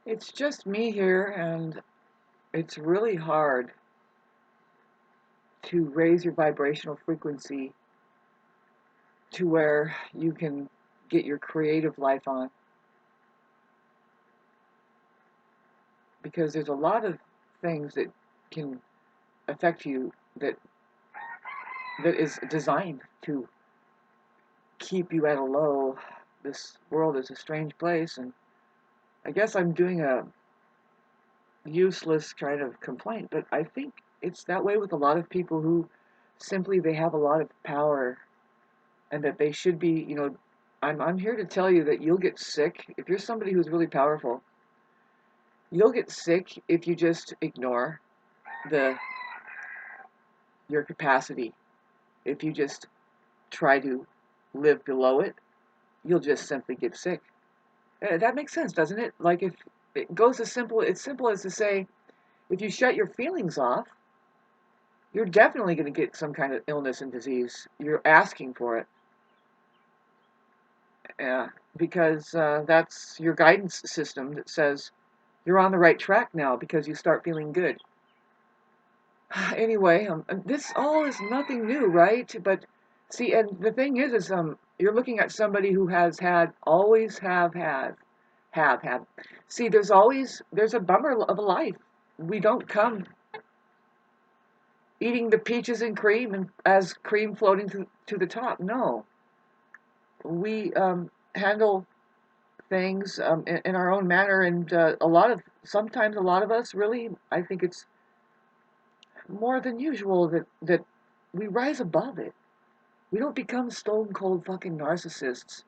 It's just me here, and it's really hard to raise your vibrational frequency to where you can get your creative life on, because there's a lot of things that can affect you that is designed to keep you at a low. This world is a strange place, and I guess I'm doing a useless kind of complaint, but I think it's that way with a lot of people who simply they have a lot of power and that they should be, I'm here to tell you that you'll get sick if you're somebody who's really powerful. You'll get sick if you just ignore the your capacity. If you just try to live below it, you'll just simply get sick. That makes sense, doesn't it? Like if it goes it's simple as to say, if you shut your feelings off, you're definitely going to get some kind of illness and disease. You're asking for it. Yeah, because that's your guidance system that says you're on the right track now because you start feeling good. Anyway, this all is nothing new, right? But see, and the thing is you're looking at somebody who has had, always have had. See, there's a bummer of a life. We don't come eating the peaches and cream and as cream floating to the top. No, we handle things in our own manner, and sometimes a lot of us really, I think it's more than usual that we rise above it. We don't become stone cold fucking narcissists.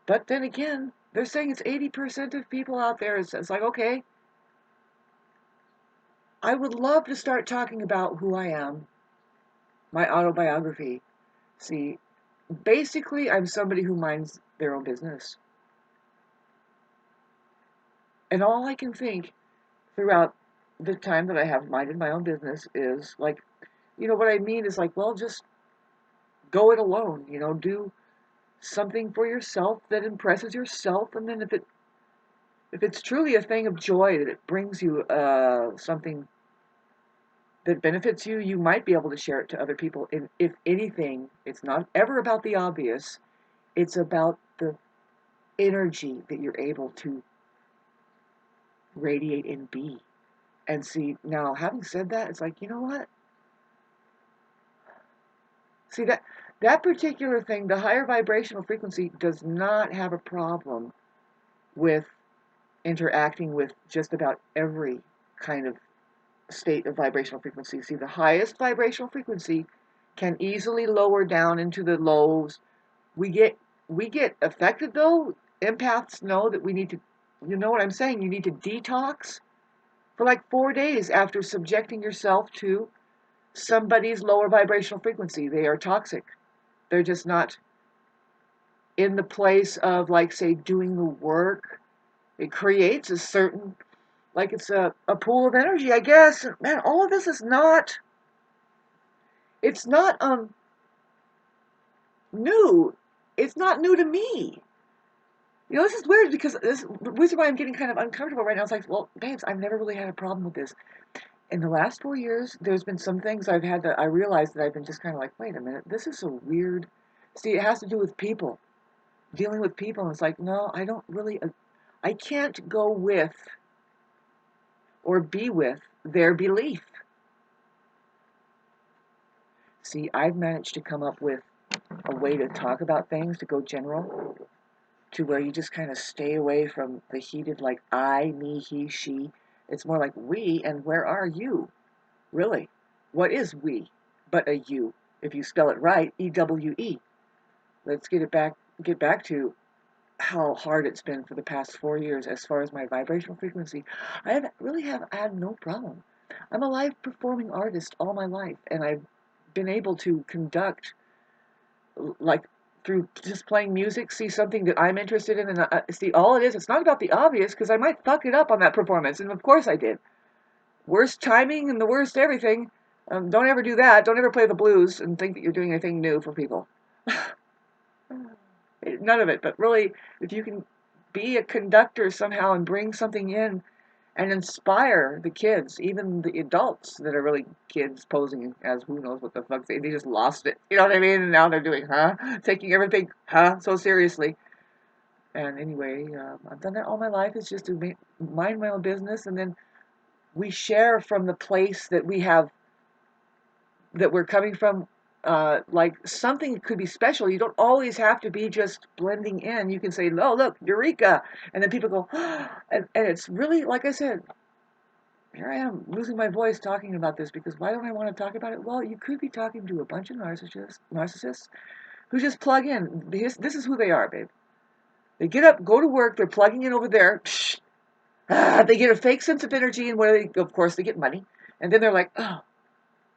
But then again, they're saying it's 80% of people out there. It's like, okay, I would love to start talking about who I am, my autobiography. See, basically, I'm somebody who minds their own business. And all I can think throughout the time that I have minded my own business is like, what I mean is like, well, just go it alone, do something for yourself that impresses yourself, and then if it's truly a thing of joy that it brings you something that benefits you, you might be able to share it to other people. And if anything, it's not ever about the obvious, it's about the energy that you're able to radiate and be. And see, now having said that, it's like, you know what? See that particular thing, the higher vibrational frequency does not have a problem with interacting with just about every kind of state of vibrational frequency. See, the highest vibrational frequency can easily lower down into the lows. We get we get affected though. Empaths know that we need to, you know what I'm saying? You need to detox for like 4 days after subjecting yourself to somebody's lower vibrational frequency. They are toxic. They're just not in the place of, like, say, doing the work. It creates a certain, like it's a pool of energy, I guess. Man, all of this is not, it's not new. It's not new to me. This is weird because this reason why I'm getting kind of uncomfortable right now. It's like, well, babes, I've never really had a problem with this. In the last 4 years, there's been some things I've had that I realized that I've been just kind of like, wait a minute, this is so weird. See, it has to do with people, dealing with people. And it's like, no, I don't really, I can't go with or be with their belief. See, I've managed to come up with a way to talk about things, to go general, to where you just kind of stay away from the heated, like I, me, he, she. It's more like we, and where are you? Really? What is we but a you? If you spell it right, EWE. Let's get back to how hard it's been for the past 4 years as far as my vibrational frequency. I had no problem. I'm a live performing artist all my life, and I've been able to conduct, like, through just playing music, see something that I'm interested in, and see, all it is, it's not about the obvious, because I might fuck it up on that performance, and of course I did. Worst timing and the worst everything. Don't ever do that. Don't ever play the blues and think that you're doing anything new for people. None of it. But really, if you can be a conductor somehow and bring something in and inspire the kids, even the adults that are really kids posing as who knows what the fuck they just lost it. You know what I mean? And now they're doing, taking everything, so seriously. And anyway, I've done that all my life. It's just to mind my own business, and then we share from the place that we have, that we're coming from. Like something could be special. You don't always have to be just blending in. You can say, "Oh, look, Eureka," and then people go, and it's really, like I said, here I am losing my voice talking about this, because why don't I want to talk about it? Well, you could be talking to a bunch of narcissists who just plug in. This is who they are, babe. They get up, go to work, they're plugging in over there. They get a fake sense of energy, and of course, they get money. And then they're like, oh,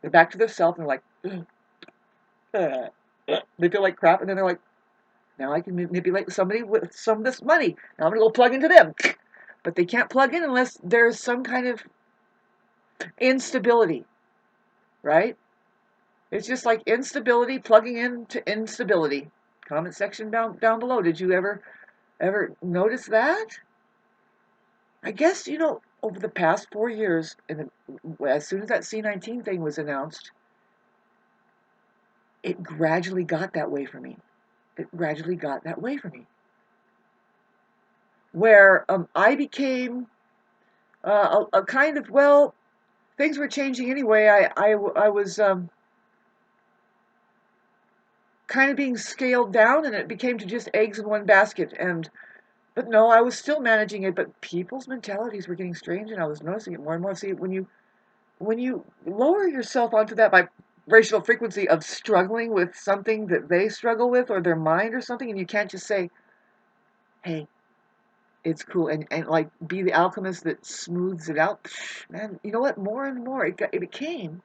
they're back to their self, and they're like, they feel like crap, and then they're like, now I can manipulate somebody with some of this money. Now I'm going to go plug into them. But they can't plug in unless there's some kind of instability, right? It's just like instability plugging into instability. Comment section down below. Did you ever notice that? I guess, over the past 4 years, and as soon as that C-19 thing was announced, it gradually got that way for me. It gradually got that way for me. Where I became a kind of, well, things were changing anyway. I was kind of being scaled down, and it became to just eggs in one basket. But no, I was still managing it, but people's mentalities were getting strange, and I was noticing it more and more. See, when you lower yourself onto that vibrational frequency of struggling with something that they struggle with, or their mind or something, and you can't just say, hey, it's cool, and like be the alchemist that smooths it out, man, you know what? More and more, it became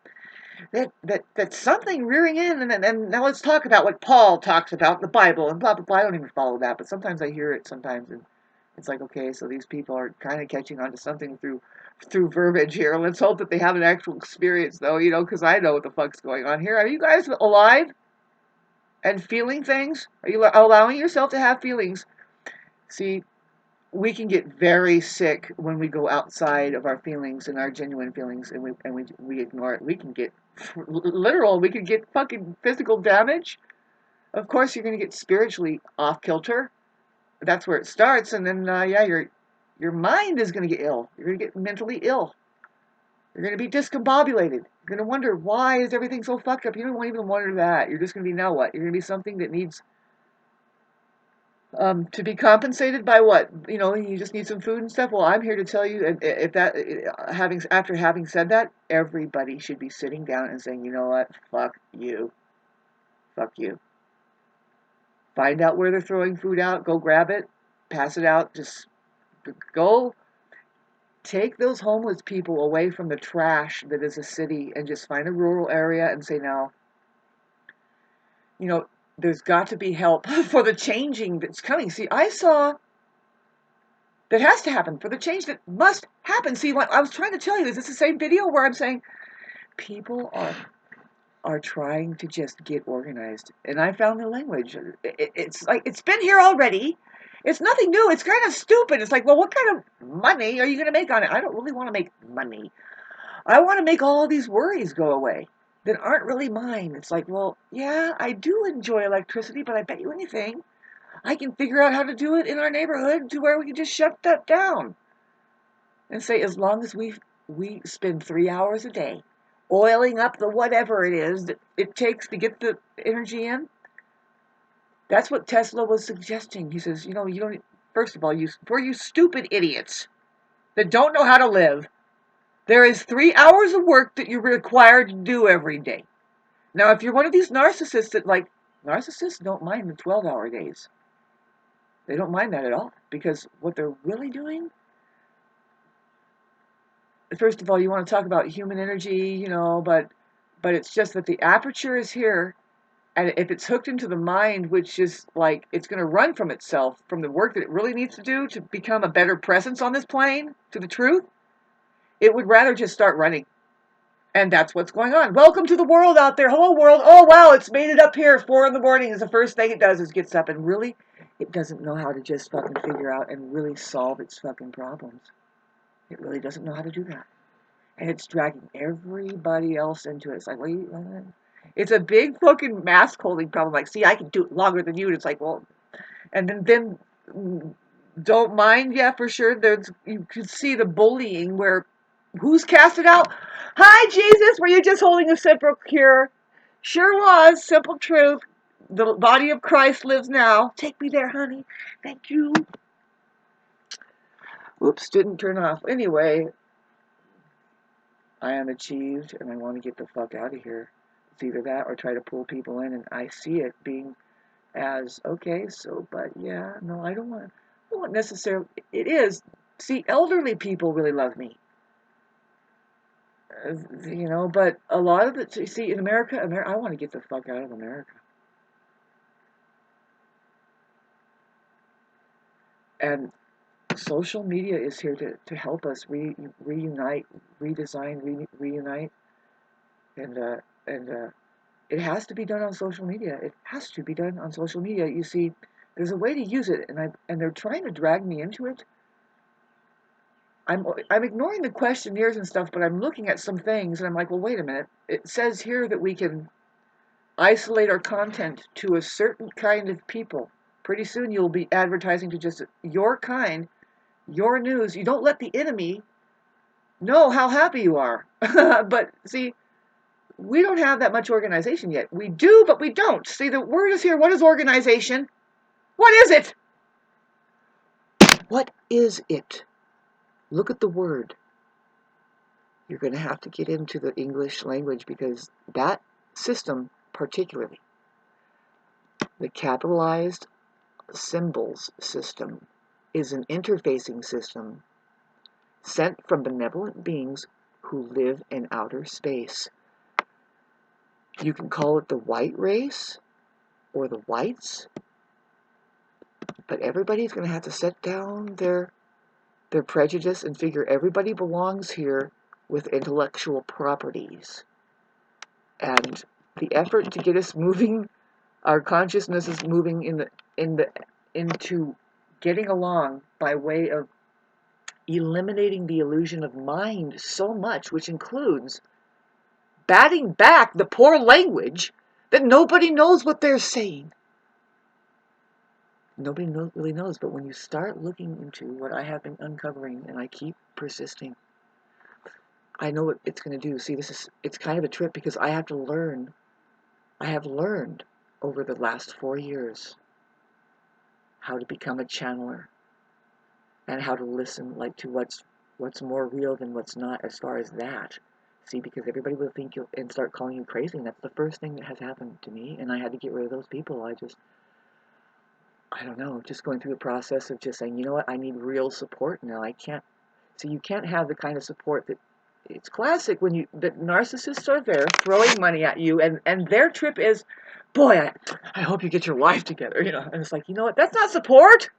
that something rearing in, and now let's talk about what Paul talks about in the Bible, and blah, blah, blah. I don't even follow that, but sometimes I hear it sometimes, and it's like, okay, so these people are kind of catching on to something through verbiage here. Let's hope that they have an actual experience, though, because I know what the fuck's going on here. Are you guys alive and feeling things? Are you allowing yourself to have feelings? See, we can get very sick when we go outside of our feelings and our genuine feelings, and we ignore it. We can get literal. We can get fucking physical damage. Of course, you're going to get spiritually off kilter. That's where it starts, and then yeah, your mind is going to get ill. You're going to get mentally ill. You're going to be discombobulated. You're going to wonder, why is everything so fucked up? You don't even wonder that. You're just going to be, now what? You're going to be something that needs to be compensated by what? You just need some food and stuff. Well, I'm here to tell you, if that, after having said that, everybody should be sitting down and saying, you know what? Fuck you. Fuck you. Find out where they're throwing food out. Go grab it. Pass it out. Just go take those homeless people away from the trash that is a city, and just find a rural area and say, now, there's got to be help for the changing that's coming. See, I saw that has to happen for the change that must happen. See, what I was trying to tell you is, it's the same video where I'm saying people are trying to just get organized, and I found the language. It's like, it's been here already. It's nothing new. It's kind of stupid. It's like, well, what kind of money are you going to make on it? I don't really want to make money. I want to make all these worries go away that aren't really mine. It's like, well, yeah, I do enjoy electricity, but I bet you anything, I can figure out how to do it in our neighborhood to where we can just shut that down and say, as long as we spend 3 hours a day oiling up the whatever it is that it takes to get the energy in. That's what Tesla was suggesting. He says, you don't, first of all, for you stupid idiots that don't know how to live, there is 3 hours of work that you're required to do every day. Now, if you're one of these narcissists narcissists don't mind the 12-hour days. They don't mind that at all, because what they're really doing, first of all, you want to talk about human energy, but it's just that the aperture is here, and if it's hooked into the mind, which is like, it's going to run from itself, from the work that it really needs to do to become a better presence on this plane, to the truth, it would rather just start running. And that's what's going on. Welcome to the world out there. Hello, world. Oh, wow, it's made it up here. 4 in the morning is the first thing it does, is gets up and really it doesn't know how to just fucking figure out and really solve its fucking problems. It really doesn't know how to do that. And it's dragging everybody else into it. It's like, well, it's a big fucking mask holding problem. Like, see, I can do it longer than you. And it's like, well, and then don't mind, yeah, for sure. You can see the bullying where who's cast it out? Hi, Jesus, were you just holding a simple cure? Sure was, simple truth. The body of Christ lives now. Take me there, honey. Thank you. Oops, didn't turn off. Anyway, I am achieved and I want to get the fuck out of here. It's either that or try to pull people in, and I see it being as okay, so, but yeah, no, I don't want necessarily, it is, see, elderly people really love me, but a lot of it, see, in America, I want to get the fuck out of America. And social media is here to help us reunite, redesign, reunite, and, it has to be done on social media. It has to be done on social media. You see, there's a way to use it, and they're trying to drag me into it. I'm ignoring the questionnaires and stuff, but I'm looking at some things, and I'm like, well, wait a minute. It says here that we can isolate our content to a certain kind of people. Pretty soon you'll be advertising to just your kind, your news. You don't let the enemy know how happy you are. But see, we don't have that much organization yet. We do, but we don't. See, the word is here. What is organization? What is it? What is it? Look at the word. You're going to have to get into the English language because that system, particularly the capitalized symbols system, is an interfacing system sent from benevolent beings who live in outer space. You can call it the white race or the whites, but everybody's going to have to set down their prejudice and figure everybody belongs here with intellectual properties. And the effort to get us moving, our consciousness is moving into getting along by way of eliminating the illusion of mind so much, which includes batting back the poor language that nobody knows what they're saying. Nobody really knows, but when you start looking into what I have been uncovering, and I keep persisting, I know what it's going to do. See, it's kind of a trip because I have learned over the last 4 years how to become a channeler and how to listen like to what's more real than what's not as far as that. See, because everybody will think you and start calling you crazy, and that's the first thing that has happened to me, and I had to get rid of those people. I don't know, just going through the process of just saying, you know what, I need real support now. You can't have the kind of support that, it's classic when the narcissists are there throwing money at you, and their trip is, boy, I hope you get your life together, and it's like, you know what, that's not support.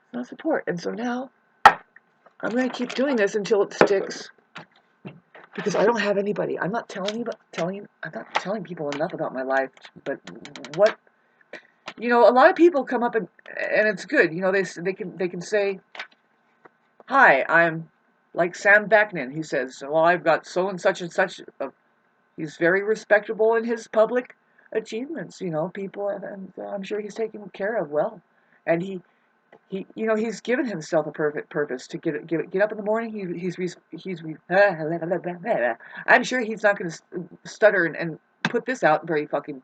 It's not support. And so now, I'm going to keep doing this until it sticks, because I don't have anybody. I'm not telling people enough about my life, but what, a lot of people come up and it's good, they can say, hi, I'm like Sam Vaknin. He says, well, I've got so and such and such. He's very respectable in his public achievements, people, and I'm sure he's taken care of well. And he's given himself a perfect purpose to get up in the morning. I'm sure he's not going to stutter and put this out very fucking.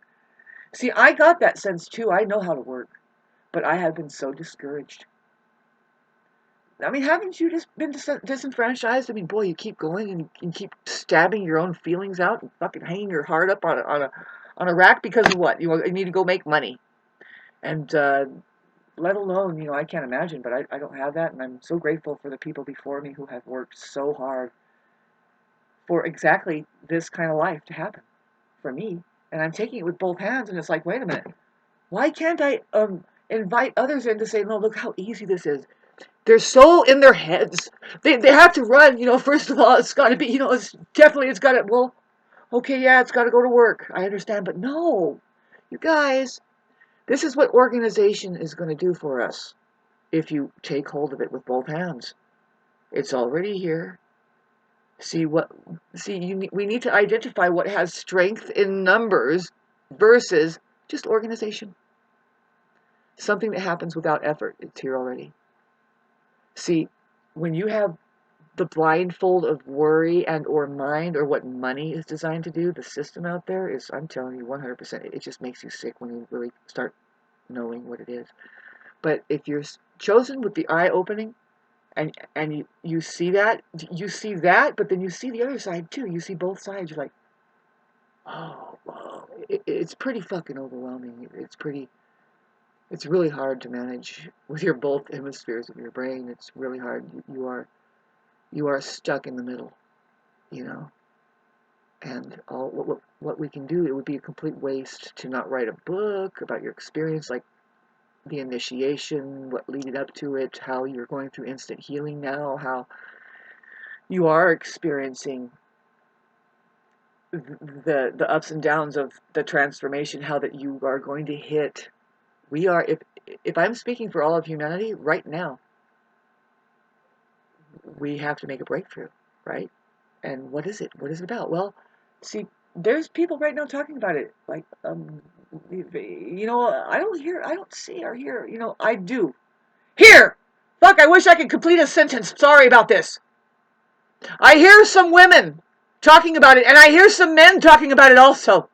See, I got that sense too. I know how to work, but I have been so discouraged. I mean, haven't you just been disenfranchised? I mean, boy, you keep going and you keep stabbing your own feelings out and fucking hanging your heart up on a rack because of what? You need to go make money. And let alone, I can't imagine, but I don't have that, and I'm so grateful for the people before me who have worked so hard for exactly this kind of life to happen for me. And I'm taking it with both hands, and it's like, wait a minute, why can't I invite others in to say, no, look how easy this is? They're so in their heads. They have to run, first of all, it's got to be, it's got to, well, okay, yeah, it's got to go to work. I understand, but no, you guys, This is what organization is going to do for us if you take hold of it with both hands. It's already here. We need to identify what has strength in numbers versus just organization. Something that happens without effort. It's here already. See, when you have the blindfold of worry and or mind or what money is designed to do, the system out there is, I'm telling you 100%, it just makes you sick when you really start knowing what it is. But if you're chosen with the eye opening and you see that, but then you see the other side too. You see both sides. You're like, oh, wow. It's pretty fucking overwhelming. It's really hard to manage with your both hemispheres of your brain. It's really hard. You are stuck in the middle, you know. And all what we can do, it would be a complete waste to not write a book about your experience, like the initiation, what leaded up to it, how you're going through instant healing now, how you are experiencing the ups and downs of the transformation, how that you are going to hit. We are, if I'm speaking for all of humanity right now, we have to make a breakthrough, right? And what is it? What is it about? Well, see, there's people right now talking about it. Like, I don't see or hear, I do. Here! Fuck, I wish I could complete a sentence. Sorry about this. I hear some women talking about it, and I hear some men talking about it also.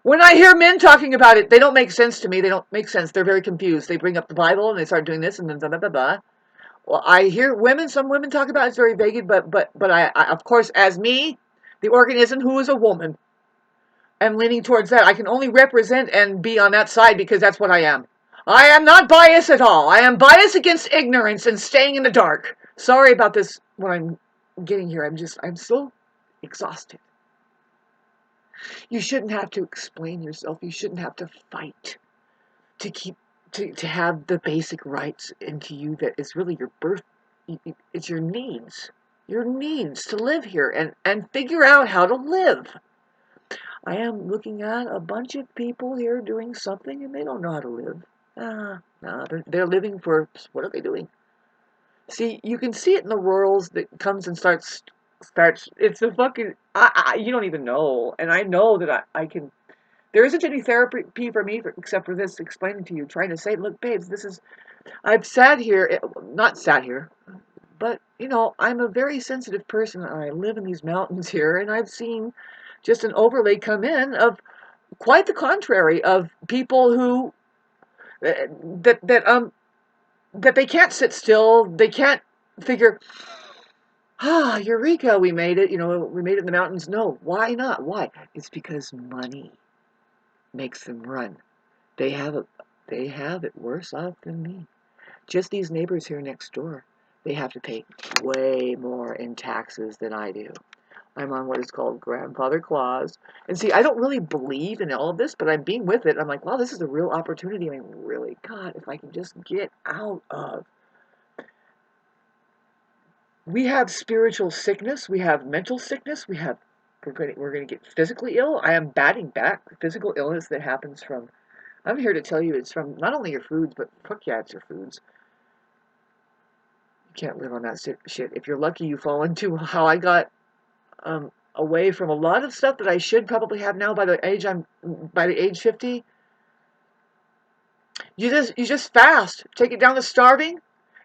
When I hear men talking about it, they don't make sense to me. They don't make sense. They're very confused. They bring up the Bible and they start doing this and then blah, blah, blah, blah. Well, I hear some women talk about it. It's very vague, but I, of course, as me, the organism who is a woman, am leaning towards that. I can only represent and be on that side because that's what I am. I am not biased at all. I am biased against ignorance and staying in the dark. Sorry about this, what I'm getting here. I'm so exhausted. You shouldn't have to explain yourself. You shouldn't have to fight to have the basic rights into you that is really your birth. It's your needs to live here and figure out how to live. I am looking at a bunch of people here doing something and they don't know how to live. No, they're living for, what are they doing? See, you can see it in the rurals that comes and starts, it's a fucking, you don't even know. And I know that I can, there isn't any therapy for me except for this, explaining to you, trying to say, look, babes, I've sat here, not sat here, but, I'm a very sensitive person. I live in these mountains here, and I've seen just an overlay come in of quite the contrary, of people who, that they can't sit still, they can't figure, eureka, we made it, we made it in the mountains. No, why not? Why? It's because money makes them run. They have it worse off than me. Just these neighbors here next door, they have to pay way more in taxes than I do. I'm on what is called grandfather clause. And see, I don't really believe in all of this, but I'm being with it. I'm like, wow, this is a real opportunity. I mean, really, God, if I can just get out of. We have spiritual sickness. We have mental sickness. We're going to get physically ill. I am batting back physical illness that happens from, I'm here to tell you, it's from not only your foods, but fuck yeah, it's your foods. You can't live on that shit. If you're lucky, you fall into how I got away from a lot of stuff that I should probably have now by the age 50. You just fast. Take it down to starving,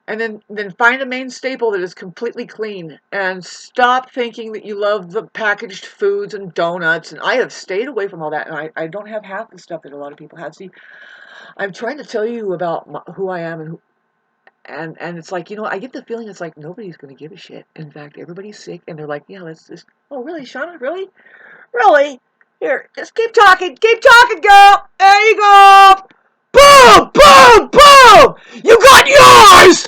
and then find a main staple that is completely clean, and stop thinking that you love the packaged foods and donuts. And I have stayed away from all that, and I don't have half the stuff that a lot of people have. See, I'm trying to tell you about who I am and it's like, I get the feeling it's like nobody's going to give a shit. In fact, everybody's sick, and they're like, yeah, let's just, oh, really, Shauna? Really? Really? Here, just keep talking, girl. There you go. Boom, boom, boom. You got yours.